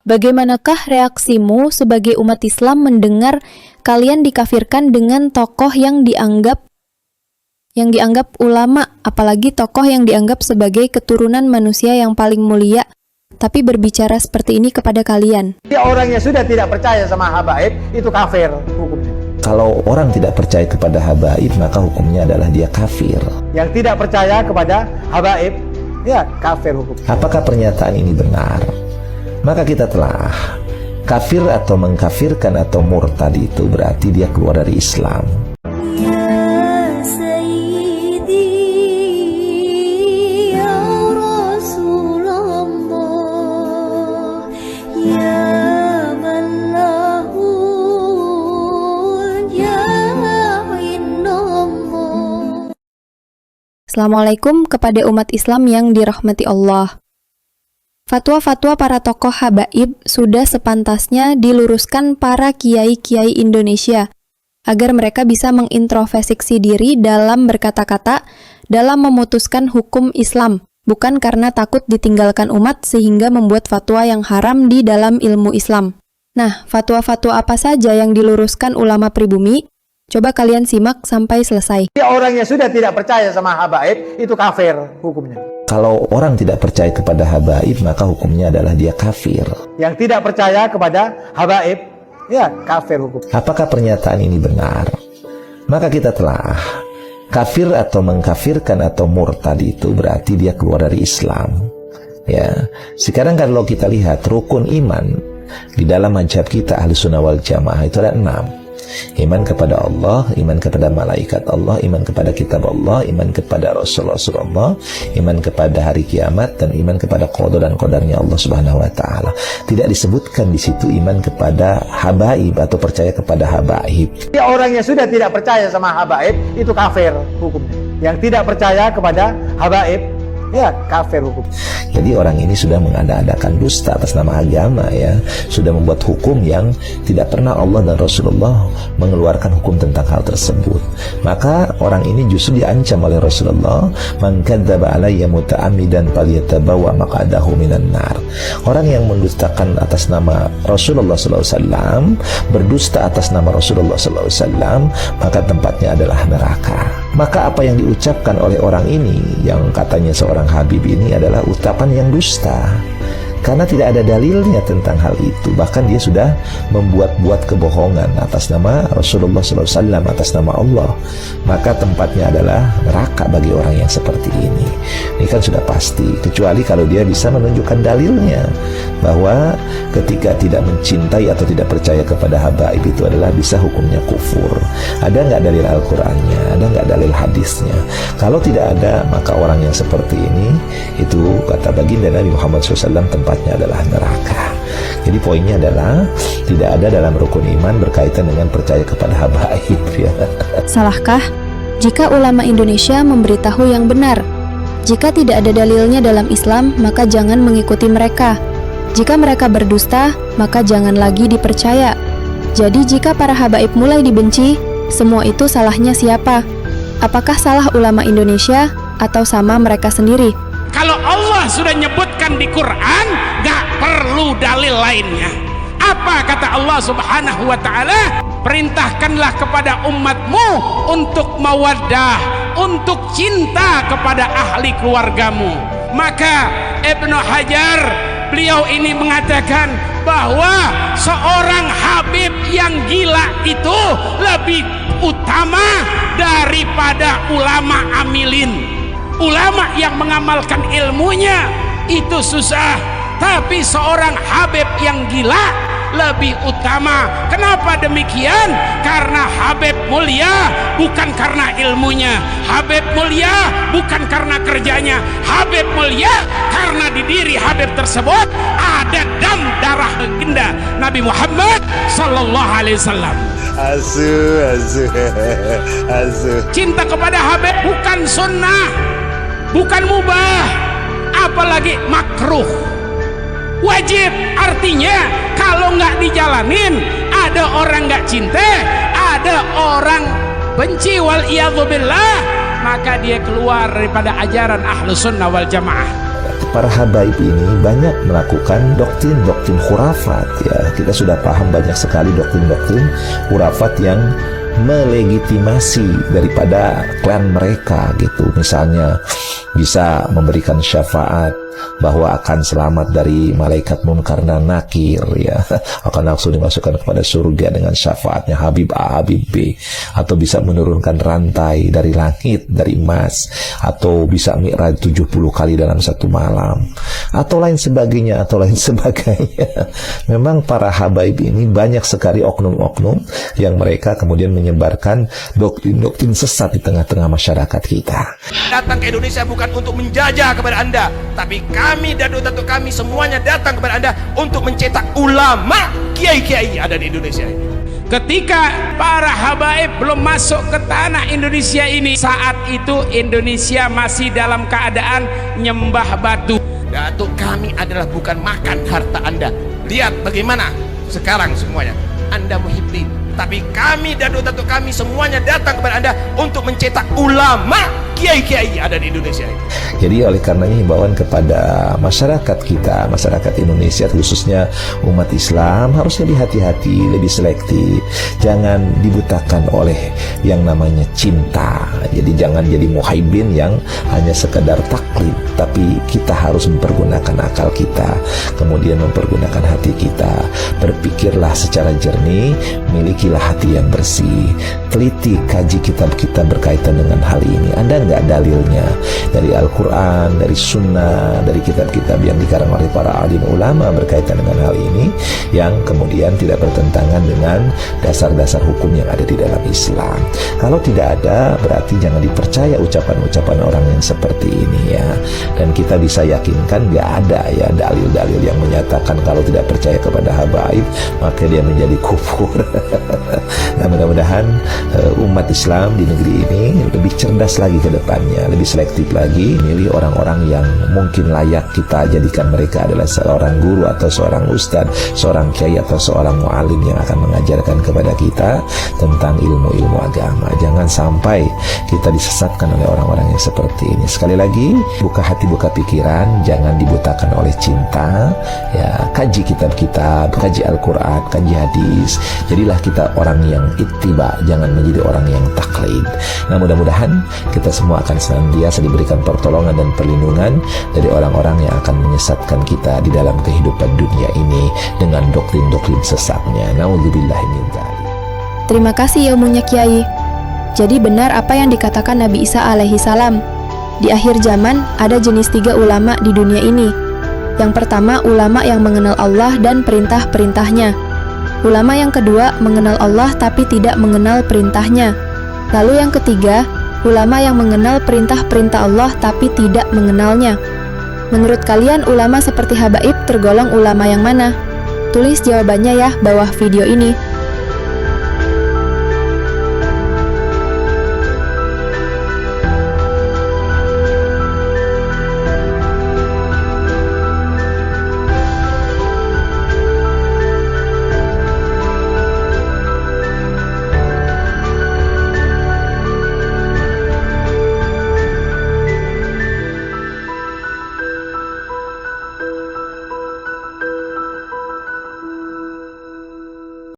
Bagaimanakah reaksimu sebagai umat Islam mendengar kalian dikafirkan dengan tokoh yang dianggap ulama, apalagi tokoh yang dianggap sebagai keturunan manusia yang paling mulia, tapi berbicara seperti ini kepada kalian? Orang yang sudah tidak percaya sama habaib itu kafir hukumnya. Kalau orang tidak percaya kepada habaib, maka hukumnya adalah dia kafir. Yang tidak percaya kepada habaib, ya kafir hukumnya. Apakah pernyataan ini benar? Maka kita telah kafir atau mengkafirkan atau murtad itu berarti dia keluar dari Islam. Assalamualaikum kepada umat Islam yang dirahmati Allah. Fatwa-fatwa para tokoh habaib sudah sepantasnya diluruskan para kiai-kiai Indonesia agar mereka bisa mengintrospeksi diri dalam berkata-kata, dalam memutuskan hukum Islam, bukan karena takut ditinggalkan umat sehingga membuat fatwa yang haram di dalam ilmu Islam. Nah, fatwa-fatwa apa saja yang diluruskan ulama pribumi? Coba kalian simak sampai selesai. Orang yang sudah tidak percaya sama habaib itu kafir hukumnya. Kalau orang tidak percaya kepada habaib, maka hukumnya adalah dia kafir. Yang tidak percaya kepada habaib, ya kafir hukum. Apakah pernyataan ini benar? Maka kita telah kafir atau mengkafirkan atau murtad itu berarti dia keluar dari Islam. Ya, sekarang kalau kita lihat rukun iman di dalam mazhab kita Ahlussunnah wal Jamaah itu ada 6. Iman kepada Allah, iman kepada malaikat Allah, iman kepada kitab Allah, iman kepada Rasulullah, iman kepada hari kiamat, dan iman kepada qada dan qadarnya Allah Subhanahu wa taala. Tidak disebutkan di situ iman kepada habaib atau percaya kepada habaib. Orang yang sudah tidak percaya sama habaib itu kafir hukumnya. Yang tidak percaya kepada habaib, ya kafir hukum. Jadi orang ini sudah mengada-adakan dusta atas nama agama, ya, sudah membuat hukum yang tidak pernah Allah dan Rasulullah mengeluarkan hukum tentang hal tersebut. Maka orang ini justru diancam oleh Rasulullah, man kadzdzaba alayya muta'ammidan falyatabawa maq'adahu minan nar. Orang yang mendustakan atas nama Rasulullah SAW, berdusta atas nama Rasulullah SAW, maka tempatnya adalah neraka. Maka apa yang diucapkan oleh orang ini yang katanya seorang habib ini adalah ucapan yang dusta, karena tidak ada dalilnya tentang hal itu. Bahkan dia sudah membuat-buat kebohongan atas nama Rasulullah SAW, atas nama Allah. Maka tempatnya adalah neraka bagi orang yang seperti ini. Ini kan sudah pasti, kecuali kalau dia bisa menunjukkan dalilnya bahwa ketika tidak mencintai atau tidak percaya kepada habaib itu adalah bisa hukumnya kufur. Ada nggak dalil Al-Qur'annya? Ada nggak dalil hadisnya? Kalau tidak ada, maka orang yang seperti ini, itu kata baginda Nabi Muhammad SAW, tempatnya adalah neraka. Jadi poinnya adalah tidak ada dalam rukun iman berkaitan dengan percaya kepada habaib, ya. Salahkah jika ulama Indonesia memberitahu yang benar? Jika tidak ada dalilnya dalam Islam, maka jangan mengikuti mereka. Jika mereka berdusta, maka jangan lagi dipercaya. Jadi jika para habaib mulai dibenci, semua itu salahnya siapa? Apakah salah ulama Indonesia atau sama mereka sendiri? Kalau Allah sudah nyebutkan di Quran, gak perlu dalil lainnya. Apa kata Allah Subhanahu wa ta'ala? Perintahkanlah kepada umatmu untuk mawaddah, untuk cinta kepada ahli keluargamu. Maka Ibnu Hajar, beliau ini mengatakan bahwa seorang habib yang gila itu lebih utama daripada ulama amilin. Ulama yang mengamalkan ilmunya itu susah, tapi seorang habib yang gila lebih utama. Kenapa demikian? Karena habib mulia bukan karena ilmunya, habib mulia bukan karena kerjanya, habib mulia karena di diri habib tersebut ada dam darah baginda Nabi Muhammad sallallahu alaihi wasallam. Cinta kepada habib bukan sunnah, bukan mubah, apalagi makruh, wajib. Artinya kalau nggak dijalanin, ada orang nggak cinta, ada orang benci, wal iyadzubillah, maka dia keluar daripada ajaran Ahlussunnah wal Jamaah. para habaib ini banyak melakukan doktrin-doktrin khurafat ya. Kita sudah paham banyak sekali doktrin-doktrin khurafat yang melegitimasi daripada klan mereka gitu. Misalnya bisa memberikan syafaat bahwa akan selamat dari malaikat munkar dan nakir ya, akan langsung dimasukkan kepada surga dengan syafaatnya Habib A, Habib B, atau bisa menurunkan rantai dari langit dari emas, atau bisa mi'raj 70 kali dalam satu malam, atau lain sebagainya. Memang para habaib ini banyak sekali oknum-oknum yang mereka kemudian menyebarkan doktrin-doktrin sesat di tengah-tengah masyarakat kita. Datang ke Indonesia bukan untuk menjajah kepada Anda, tapi kami dan datuk kami semuanya datang kepada Anda untuk mencetak ulama kiai-kiai ada di Indonesia ini. Ketika para habaib belum masuk ke tanah Indonesia ini, saat itu Indonesia masih dalam keadaan nyembah batu. Datuk kami adalah bukan makan harta Anda. Lihat bagaimana sekarang semuanya. Anda muhibbin, tapi kami dan datuk kami semuanya datang kepada Anda untuk mencetak ulama kiai-kiai ada di Indonesia ini. Jadi oleh karenanya himbauan kepada masyarakat kita, masyarakat Indonesia khususnya umat Islam, harus lebih hati-hati, lebih selektif. Jangan dibutakan oleh yang namanya cinta. Jadi jangan jadi muhaibin yang hanya sekedar taklid, tapi kita harus mempergunakan akal kita, kemudian mempergunakan hati kita. Berpikirlah secara jernih, milikilah hati yang bersih. Teliti, kaji kitab kita berkaitan dengan hal ini. Anda nggak dalilnya dari Al-Quran, dari Sunnah, dari kitab-kitab yang dikarang oleh para alim ulama berkaitan dengan hal ini, yang kemudian tidak bertentangan dengan dasar-dasar hukum yang ada di dalam Islam. Kalau tidak ada, berarti jangan dipercaya ucapan-ucapan orang yang seperti ini ya. Dan kita bisa yakinkan nggak ada ya dalil-dalil yang menyatakan kalau tidak percaya kepada habaib maka dia menjadi kufur. Nah, mudah-mudahan umat Islam di negeri ini lebih cerdas lagi ke depannya, lebih selektif lagi, milih orang-orang yang mungkin layak kita jadikan mereka adalah seorang guru atau seorang ustadz, seorang kiai atau seorang mu'alim yang akan mengajarkan kepada kita tentang ilmu-ilmu agama. Jangan sampai kita disesatkan oleh orang-orang yang seperti ini. Sekali lagi, buka hati, buka pikiran, jangan dibutakan oleh cinta ya. Kaji kitab-kitab, kaji Al-Quran, kaji hadis. Jadilah kita orang yang ittiba, jangan menjadi orang yang taklid. Nah, mudah-mudahan kita semua akan senantiasa diberikan pertolongan dan perlindungan dari orang-orang yang akan menyesatkan kita di dalam kehidupan dunia ini dengan doktrin-doktrin sesatnya. Na'udzubillahi min dzalik. Terima kasih ilmunya Kiai. Jadi benar apa yang dikatakan Nabi Isa alaihi salam. Di akhir zaman ada jenis 3 ulama di dunia ini. Yang pertama, ulama yang mengenal Allah dan perintah-perintahnya. Ulama yang kedua mengenal Allah tapi tidak mengenal perintahnya. Lalu yang ketiga, ulama yang mengenal perintah-perintah Allah tapi tidak mengenalnya. Menurut kalian ulama seperti habaib tergolong ulama yang mana? Tulis jawabannya ya bawah video ini.